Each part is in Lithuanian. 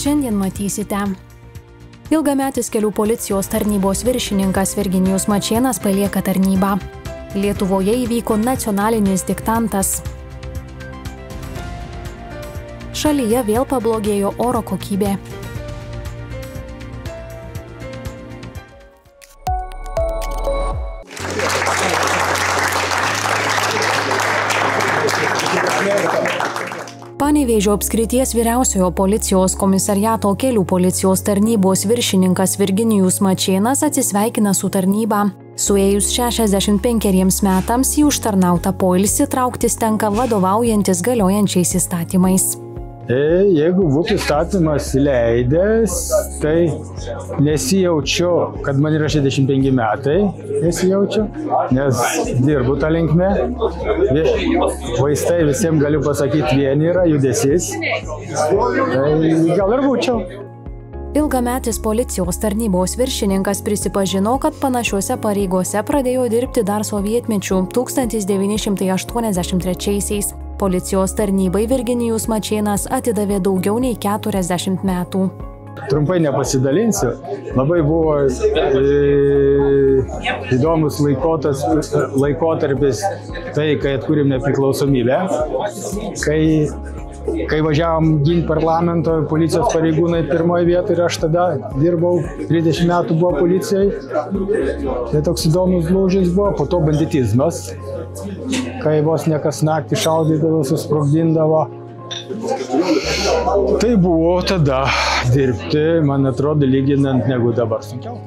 Šiandien matysite. Ilgametis kelių policijos tarnybos viršininkas Virginijus Mačėnas palieka tarnybą. Lietuvoje įvyko nacionalinis diktantas. Šalyje vėl pablogėjo oro kokybė. Panevėžio apskrities vyriausiojo policijos komisariato kelių policijos tarnybos viršininkas Virginijus Mačėnas atsisveikina su tarnyba. Suėjus 65 metams į užtarnautą poilsį trauktis tenka vadovaujantis galiojančiais įstatymais. Jeigu būtų įstatymas leidęs, tai nesijaučiu, kad man yra 65 metai, nesijaučiu, nes dirbu tą linkme. Vaistai visiems galiu pasakyti vieni yra, judesys, tai gal ir būčiau. Ilgametis policijos tarnybos viršininkas prisipažino, kad panašiuose pareigose pradėjo dirbti dar sovietmečiu 1983-aisiais. Policijos tarnybai Virginijus Mačėnas atidavė daugiau nei 40 metų. Trumpai nepasidalinsiu. Labai buvo įdomus laikotarpis tai, kai atkūrėm nepriklausomybę, kai važiavom ginti parlamento, policijos pareigūnai pirmoje vietoje ir aš tada dirbau, 30 metų buvo policijai. Tai toks įdomus lūžis buvo, po to banditizmas, kai vos nekas naktį šaudydavo, susprogdindavo. Tai buvo tada dirbti, man atrodo, lyginant negu dabar sunkiau.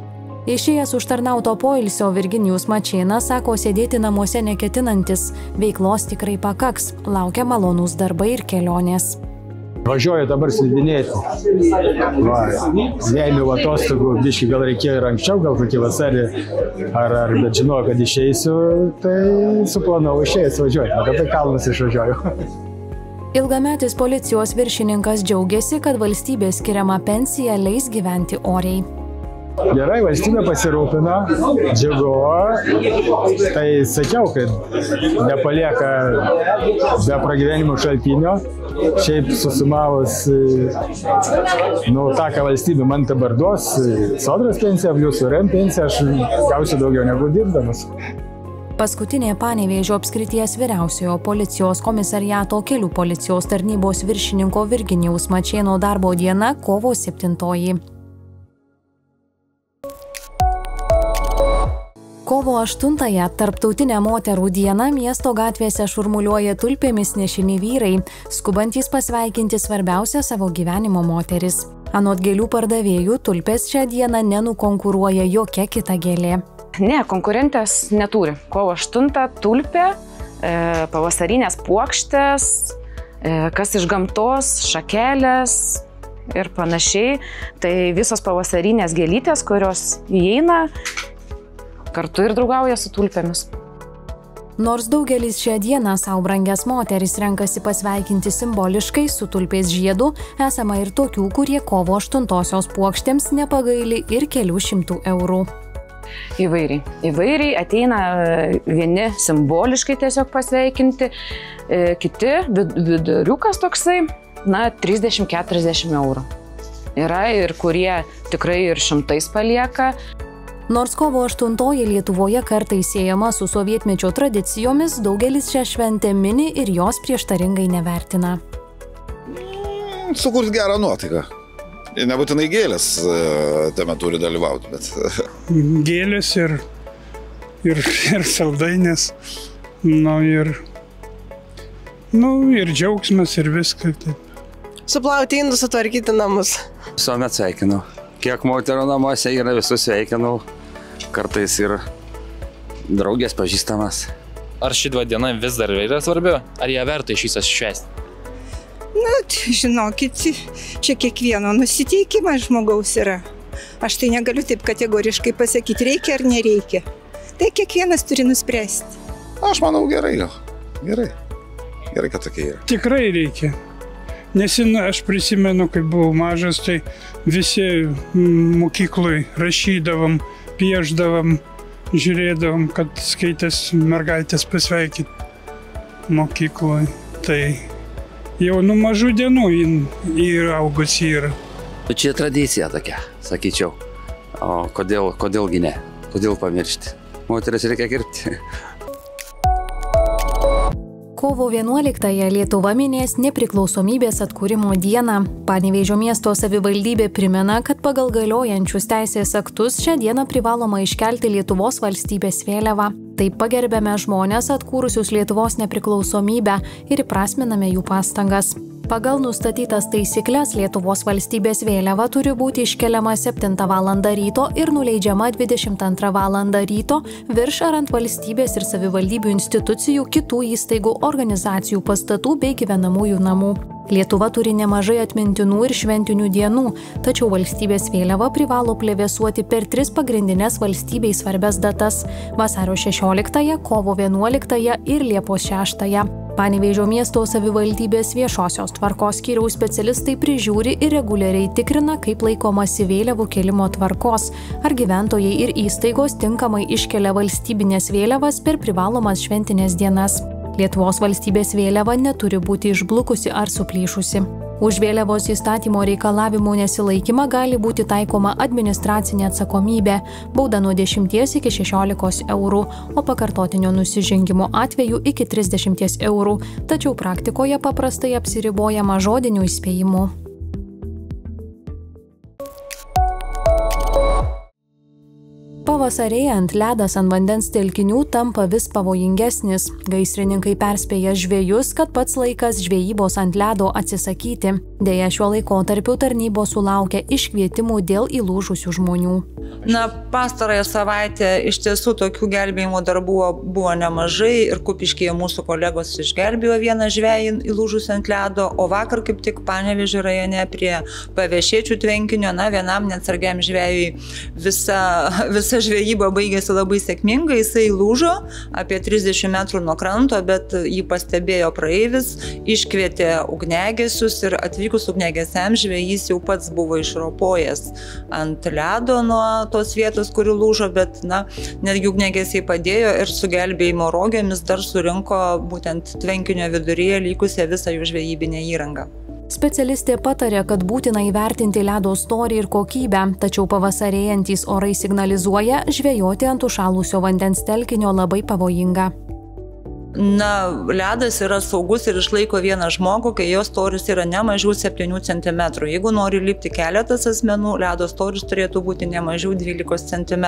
Išėjęs užtarnauto poilsio Virginijus Mačėnas sako sėdėti namuose neketinantis, veiklos tikrai pakaks, laukia malonūs darbai ir kelionės. Važiuoju dabar slidinėti. Ėmiau atostogų, biškį gal reikėjo ir anksčiau, gal kokį vasarį, bet žinojau, kad išeisiu, tai suplanavau išėjęs važiuoti, apie kalnus išvažiuoju. Ilgametis policijos viršininkas džiaugiasi, kad valstybės skiriama pensija leis gyventi oriai. Gerai, valstybė pasirūpina, džiugu, tai sakiau, kad nepalieka be pragyvenimo šaltinio. Šiaip susumavus, tą, ką valstybė man dabar duos, sodros pensija, plius URM pensija, aš gausiu daugiau negu dirbdamas. Paskutinė Panevėžio apskrities vyriausiojo policijos komisariato kelių policijos tarnybos viršininko Virginijaus Mačėno darbo diena kovo 7. Kovo 8-ąją, Tarptautinę moterų dieną, miesto gatvėse šurmuliuoja tulpėmis nešini vyrai, skubantys pasveikinti svarbiausią savo gyvenimo moteris. Anot gėlių pardavėjų, tulpės šią dieną nenukonkuruoja jokia kita gėlė. Ne, konkurentės neturi. Kovo 8 tulpė, pavasarinės puokštės, kas iš gamtos, šakelės ir panašiai. Tai visos pavasarinės gėlytės, kurios įeina, kartu ir draugauja su tulpėmis. Nors daugelis šią dieną savo brangias moteris renkasi pasveikinti simboliškai su tulpės žiedu, esama ir tokių, kurie kovo 8-osios puokštėms nepagaili ir kelių šimtų eurų. Įvairiai ateina vieni simboliškai tiesiog pasveikinti, kiti viduriukas toksai, 30-40 eurų. Yra ir kurie tikrai ir šimtais palieka. Nors kovo 8-oji Lietuvoje kartais siejama su sovietmečio tradicijomis, daugelis šią šventę mini ir jos prieštaringai nevertina. Sukurs gerą nuotaiką. Nebūtinai gėlės tame turi dalyvauti, bet... Gėlės ir saldainės, ir džiaugsmas ir viską. Suplauti indus, sutvarkyti namus. Visuomet sveikinu. Kiek moterų namuose yra, visus sveikinau, kartais ir draugės pažįstamas. Ar ši diena vis dar yra svarbi, ar ją verta iš viso švęsti? Žinokit, čia kiekvieno nusiteikimas žmogaus yra. Aš tai negaliu taip kategoriškai pasakyti, reikia ar nereikia. Tai kiekvienas turi nuspręsti. Aš manau gerai, gerai, kad tokia yra. Tikrai reikia. Nes aš prisimenu, kai buvau mažas, tai visi mokykloj rašydavom, piešdavom, žiūrėdavom, kad skaitės mergaitės pasveikint mokykloj. Tai jau nuo mažų dienų įaugusi yra. Čia tradicija tokia, sakyčiau. O kodėlgi ne? Kodėl pamiršti? Moteris reikia kirpti. Kovo 11-ąją Lietuva minės nepriklausomybės atkūrimo dieną. Panevėžio miesto savivaldybė primena, kad pagal galiojančius teisės aktus šią dieną privaloma iškelti Lietuvos valstybės vėliavą. Taip pagerbėme žmonės atkūrusius Lietuvos nepriklausomybę ir įprasminame jų pastangas. Pagal nustatytas taisyklės Lietuvos valstybės vėliava turi būti iškeliama 7 val. Ryto ir nuleidžiama 22 val. Ryto virš ar ant valstybės ir savivaldybių institucijų, kitų įstaigų, organizacijų, pastatų bei gyvenamųjų namų. Lietuva turi nemažai atmintinų ir šventinių dienų, tačiau valstybės vėliava privalo plevėsuoti per 3 pagrindinės valstybei svarbias datas – vasario 16, kovo 11 ir Liepos 6. Panevėžio miesto savivaldybės viešosios tvarkos skyriaus specialistai prižiūri ir reguliariai tikrina, kaip laikomasi vėliavų kėlimo tvarkos, ar gyventojai ir įstaigos tinkamai iškelia valstybinės vėliavas per privalomas šventinės dienas. Lietuvos valstybės vėliava neturi būti išblukusi ar suplyšusi. Už vėliavos įstatymo reikalavimų nesilaikymą gali būti taikoma administracinė atsakomybė, bauda nuo 10 iki 16 eurų, o pakartotinio nusižengimo atveju iki 30 eurų, tačiau praktikoje paprastai apsiribojama žodiniu įspėjimu. Pavasarėjant ledas ant vandens telkinių tampa vis pavojingesnis. Gaisrininkai perspėja žvejus, kad pats laikas žvejybos ant ledo atsisakyti. Deja, šiuo laikotarpiu tarnybos sulaukia iškvietimų dėl įlūžusių žmonių. Pastarąją savaitę iš tiesų tokių gelbėjimo darbų buvo nemažai ir Kupiškyje mūsų kolegos išgelbėjo vieną žvejį įlūžusį ant ledo, o vakar kaip tik Panevėžio rajone prie Pavėšėčių tvenkinio, vienam neatsargiam žvejui visa žvejyba baigėsi labai sėkmingai, jisai įlūžo apie 30 metrų nuo kranto, bet jį pastebėjo praeivis, iškvietė ugniagesius ir atvykus ugniagesiam žvejys jau pats buvo išropojęs ant ledo nuo tos vietos, kuri lūžo, bet netgi ugniagesiai padėjo ir su gelbėjimo rogėmis dar surinko būtent tvenkinio viduryje likusią visą jų žvejybinę įrangą. Specialistė patarė, kad būtina įvertinti ledo storį ir kokybę, tačiau pavasarėjantys orai signalizuoja, žvejoti ant užšalusio vandens telkinio labai pavojinga. Ledas yra saugus ir išlaiko vieną žmogų, kai jo storis yra ne mažiau 7 cm. Jeigu nori lipti keletas asmenų, ledo storis turėtų būti ne mažiau 12 cm.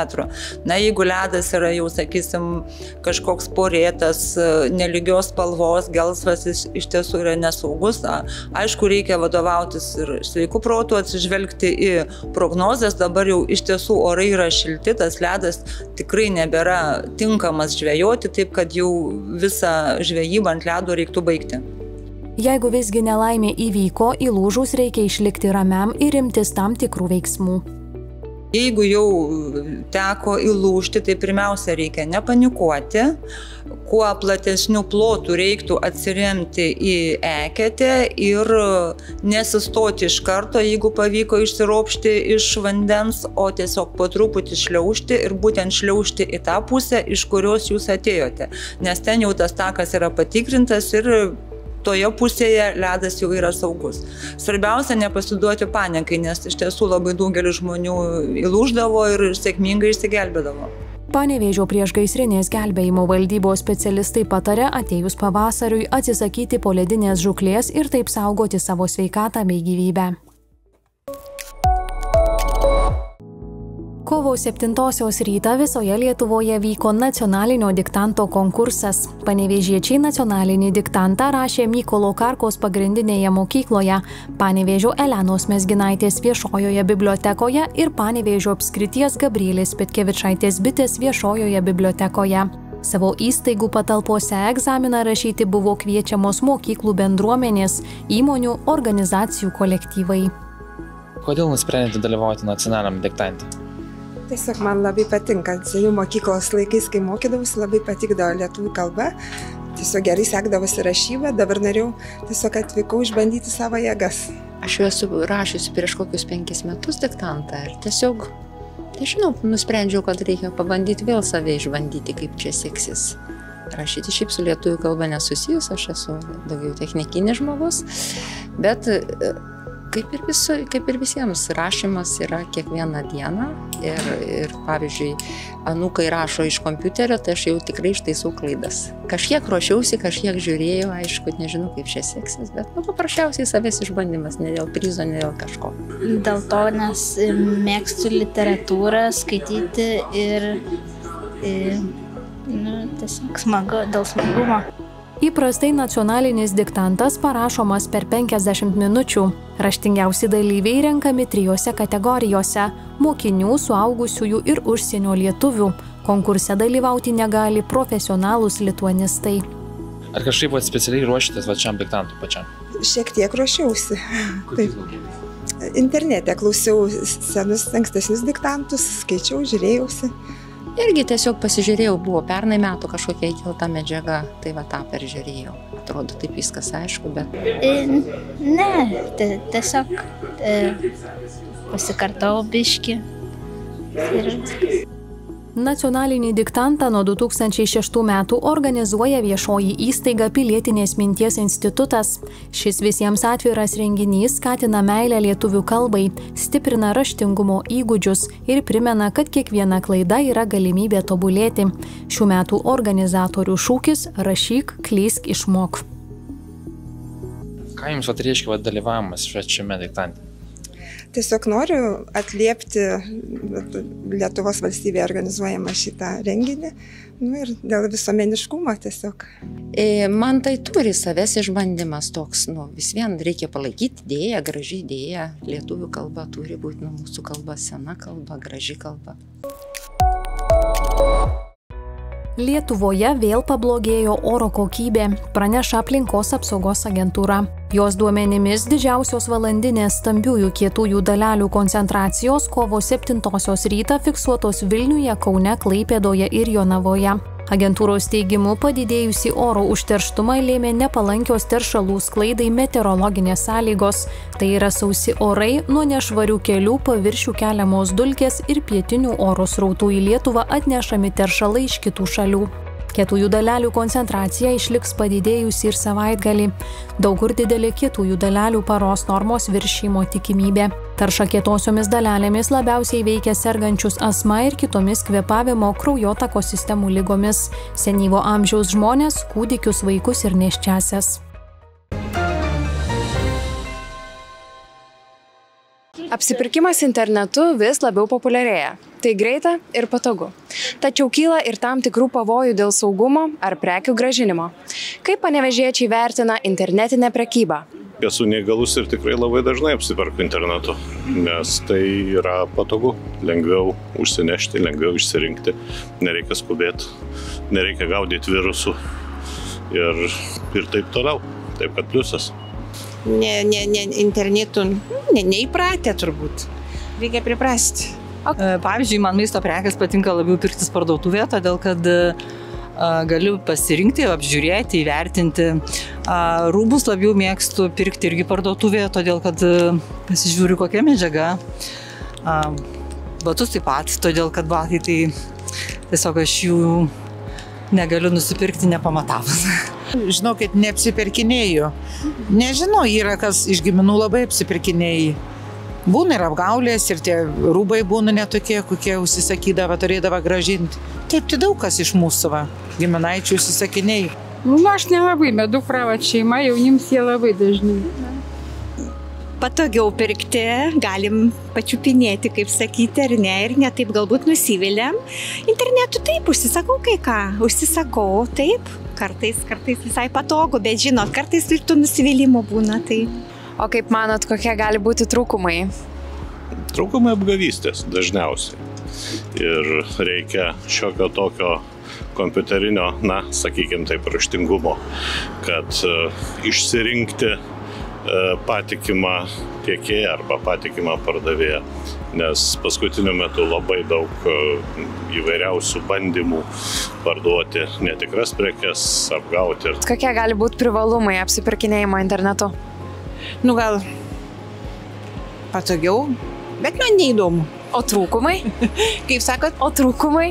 Jeigu ledas yra jau, sakysim, kažkoks porėtas, nelygios spalvos, gelsvas, iš tiesų yra nesaugus. Aišku, reikia vadovautis ir sveiku protu, atsižvelgti į prognozes. Dabar jau iš tiesų orai yra šilti, tas ledas tikrai nebėra tinkamas žvejoti, taip kad jau visą žvejybą ant ledo reiktų baigti. Jeigu visgi nelaimė įvyko, įlūžus reikia išlikti ramiam ir imtis tam tikrų veiksmų. Jeigu jau teko įlūžti, tai pirmiausia reikia nepanikuoti, kuo platesnių plotų reiktų atsiremti į eketę ir nesistoti iš karto, jeigu pavyko išsiropšti iš vandens, o tiesiog po truputį šliaužti ir būtent šliaužti į tą pusę, iš kurios jūs atėjote, nes ten jau tas takas yra patikrintas ir toje pusėje ledas jau yra saugus. Svarbiausia nepasiduoti panikai, nes iš tiesų labai daugelis žmonių įlūždavo ir sėkmingai išsigelbėdavo. Panevėžio priešgaisrinės gelbėjimo valdybos specialistai patarė atėjus pavasariui atsisakyti poledinės žūklės ir taip saugoti savo sveikatą bei gyvybę. Kovo 7-osios rytą visoje Lietuvoje vyko nacionalinio diktanto konkursas. Panevėžiečiai nacionalinį diktantą rašė Mykolo Karkos pagrindinėje mokykloje, Panevėžio Elenos Mezginaitės viešojoje bibliotekoje ir Panevėžio apskrities Gabrielės Petkevičaitės bitės viešojoje bibliotekoje. Savo įstaigų patalpose egzaminą rašyti buvo kviečiamos mokyklų bendruomenės, įmonių, organizacijų kolektyvai. Kodėl nusprendėte dalyvauti nacionaliniam diktante? Tiesiog man labai patinka. Seniau mokyklos laikais, kai mokydavausi, labai patikdavo lietuvių kalba. Tiesiog gerai sekdavosi rašyba, dabar norėjau tiesiog atvykau išbandyti savo jėgas. Aš jau esu rašiusi prieš kokius 5 metus diktantą ir tiesiog, nežinau, nusprendžiau, kad reikia pabandyti vėl save išbandyti, kaip čia seksis. Rašyti šiaip su lietuvių kalba nesusijus, aš esu daugiau technikinis žmogus, bet kaip ir visiems, rašymas yra kiekvieną dieną ir pavyzdžiui, anūkai rašo iš kompiuterio, tai aš jau tikrai ištaisau klaidas. Kažkiek ruošiausi, kažkiek žiūrėjau, aišku, nežinau, kaip čia seksis, bet paprasčiausiai savęs išbandymas, ne dėl prizo, ne dėl kažko. Dėl to, nes mėgstu literatūrą, skaityti ir tiesiog smagu, dėl smagumo. Įprastai nacionalinis diktantas parašomas per 50 minučių. Raštingiausi dalyviai renkami 3 kategorijose – mokinių, suaugusiųjų ir užsienio lietuvių. Konkurse dalyvauti negali profesionalūs lituanistai. Ar kažkaip specialiai ruošitės šiam diktantui pačiam? Šiek tiek ruošiausi. Taip. Internete klausiau senus ankstesnius diktantus, skaičiau, žiūrėjausi. Irgi tiesiog pasižiūrėjau, buvo pernai metų kažkokia įkelta medžiaga, tai va tą peržiūrėjau. Atrodo, taip viskas aišku, bet... Ne, tiesiog pasikartau biškį ir viskas. Nacionalinį diktantą nuo 2006 metų organizuoja viešoji įstaiga Pilietinės minties institutas. Šis visiems atviras renginys skatina meilę lietuvių kalbai, stiprina raštingumo įgūdžius ir primena, kad kiekviena klaida yra galimybė tobulėti. Šių metų organizatorių šūkis – rašyk, klysk, išmok. Ką jums reiškia dalyvavimas šiame diktante? Tiesiog noriu atliepti Lietuvos valstybėje organizuojamą šitą renginį ir dėl visuomeniškumo tiesiog. Man tai turi savęs išbandymas toks, vis vien reikia palaikyti idėją, graži idėja. Lietuvių kalba turi būti mūsų kalba, sena kalba, graži kalba. Lietuvoje vėl pablogėjo oro kokybė, praneša Aplinkos apsaugos agentūra. Jos duomenimis didžiausios valandinės stambiųjų kietųjų dalelių koncentracijos kovo 7 rytą fiksuotos Vilniuje, Kaune, Klaipėdoje ir Jonavoje. Agentūros teigimu padidėjusį oro užterštumą lėmė nepalankios teršalų sklaidai meteorologinės sąlygos. Tai yra sausi orai, nuo nešvarių kelių paviršių keliamos dulkės ir pietinių oro srautų į Lietuvą atnešami teršalai iš kitų šalių. Kietųjų dalelių koncentracija išliks padidėjusi ir savaitgalį. Daug kur didelė kietųjų dalelių paros normos viršijimo tikimybė. Tarša kietosiomis dalelėmis labiausiai veikia sergančius astma ir kitomis kvėpavimo kraujotakos sistemų ligomis, senyvo amžiaus žmonės, kūdikius, vaikus ir nėščiąsias. Apsipirkimas internetu vis labiau populiarėja. Tai greita ir patogu. Tačiau kyla ir tam tikrų pavojų dėl saugumo ar prekių grąžinimo. Kaip panevėžiečiai vertina internetinę prekybą? Esu neįgalus ir tikrai labai dažnai apsiperku internetu, nes tai yra patogu, lengviau užsinešti, lengviau išsirinkti, nereikia skubėti, nereikia gaudyti virusų ir taip toliau, taip kad pliusas. Internetu neįpratę turbūt, reikia priprasti. Pavyzdžiui, man maisto prekės patinka labiau pirktis parduotuvėje, todėl kad galiu pasirinkti, apžiūrėti, įvertinti. Rūbus labiau mėgstu pirkti irgi parduotuvėje, todėl kad pasižiūriu kokia medžiaga. Batus taip pat, todėl kad batai tai tiesiog aš jų negaliu nusipirkti nepamatavus. Žinokit, neapsipirkinėju. Nežinau, yra kas iš giminų labai apsipirkinėja. Būna ir apgaulės, ir tie rūbai būna netokie, kokie užsisakydavo, turėdavo grąžinti. Taip, tai daug kas iš mūsų giminaičių užsisakinėja. Aš nelabai, bet dukra šeima, jaunims jie labai dažnai. Patogiau pirkti, galim pačiupinėti, kaip sakyti, ar ne, ir ne taip galbūt nusiviliam. Internetu taip, užsisakau kai ką, užsisakau, taip, kartais visai patogu, bet žinot, kartais ir tų nusivylimų būna, tai. O kaip manot, kokie gali būti trūkumai? Trūkumai apgavystės dažniausiai. Ir reikia šiokio tokio kompiuterinio, sakykime taip, raštingumo, kad išsirinkti patikimą tiekėją arba patikimą pardavėją, nes paskutiniu metu labai daug įvairiausių bandymų parduoti netikras prekes, apgauti. Kokie gali būti privalumai apsipirkinėjimo internetu? Gal patogiau, bet man neįdomu. O trūkumai? Kaip sakot? O trūkumai?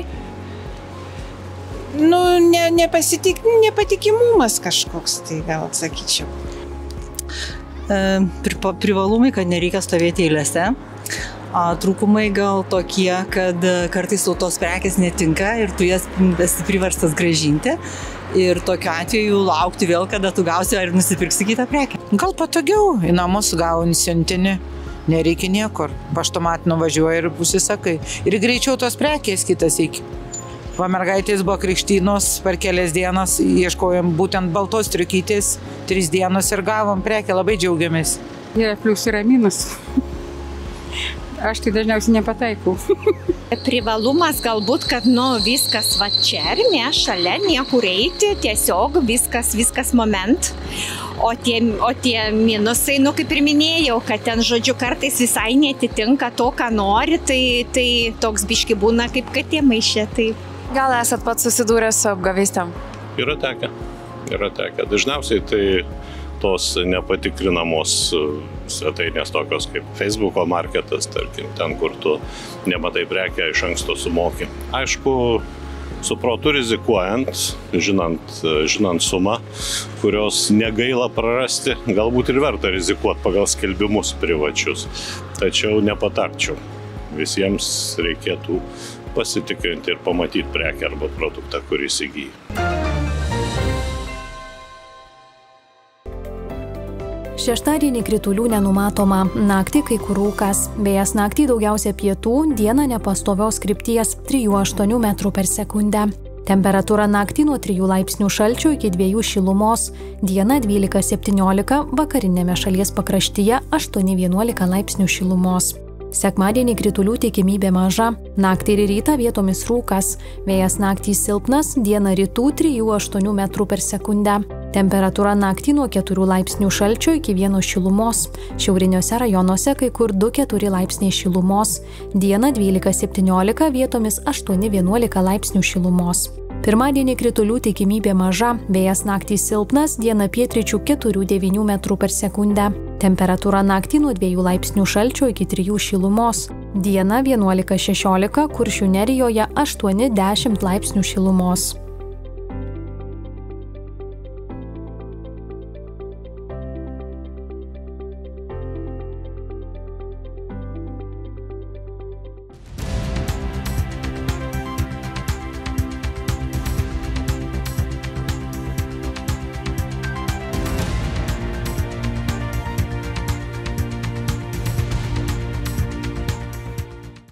Nepatikimumas kažkoks, tai gal atsakyčiau. Privalumai, kad nereikia stovėti eilėse. Trūkumai gal tokie, kad kartais tos prekės netinka ir tu jas esi priverstas grąžinti. Ir tokiu atveju laukti vėl, kada tu gausi ar nusipirksi kitą prekę. Gal patogiau, į namus gauni siuntinį, nereikia niekur. Paštomat nuvažiuoji ir užsisakai. Ir greičiau tos prekės kitas iki. Va mergaitės buvo krikštynos, per kelias dienas ieškojom būtent baltos striukytės, 3 dienos ir gavom prekę, labai džiaugiamės. Yra plius yra minus. Aš tai dažniausiai nepataikau. Privalumas galbūt, kad viskas va čia ir ne, šalia niekur eiti, tiesiog viskas moment. O tie minusai, kaip ir minėjau, kad ten, žodžiu, kartais visai netitinka to, ką nori, tai toks biški būna kaip katė maišė. Tai... Gal esat pats susidūrę su apgavystėm? Yra tekę. Dažniausiai tai tos nepatikrinamos svetainės tokios kaip Facebooko marketas, tarkim, ten, kur tu nematai prekę, iš anksto sumoki. Aišku, su protu rizikuojant, žinant sumą, kurios negaila prarasti, galbūt ir verta rizikuoti pagal skelbimus privačius. Tačiau nepatarčiau. Visiems reikėtų pasitikrinti ir pamatyti prekę arba produktą, kurį įsigyji. Šeštadienį kritulių nenumatoma, naktį kai kur rūkas. Vėjas naktį daugiausia pietų, dieną nepastovios krypties 3–8 metrų per sekundę. Temperatūra naktį nuo 3 laipsnių šalčio iki 2 šilumos, dieną 12–17, vakarinėme šalies pakraštyje 8–11 laipsnių šilumos. Sekmadienį kritulių tikimybė maža, naktį ir rytą vietomis rūkas, vėjas naktį silpnas, dieną rytų 3–8 metrų per sekundę. Temperatūra naktį nuo 4 laipsnių šalčio iki 1 šilumos, šiauriniuose rajonuose kai kur 2–4 laipsniai šilumos, dieną 12–17, vietomis 8–11 laipsnių šilumos. Pirmadienį kritulių tikimybė maža, vėjas naktį silpnas, diena pietryčių 4–9 metrų per sekundę. Temperatūra naktį nuo 2 laipsnių šalčio iki 3 šilumos, diena 11–16, Kuršių Nerijoje 8–10 laipsnių šilumos.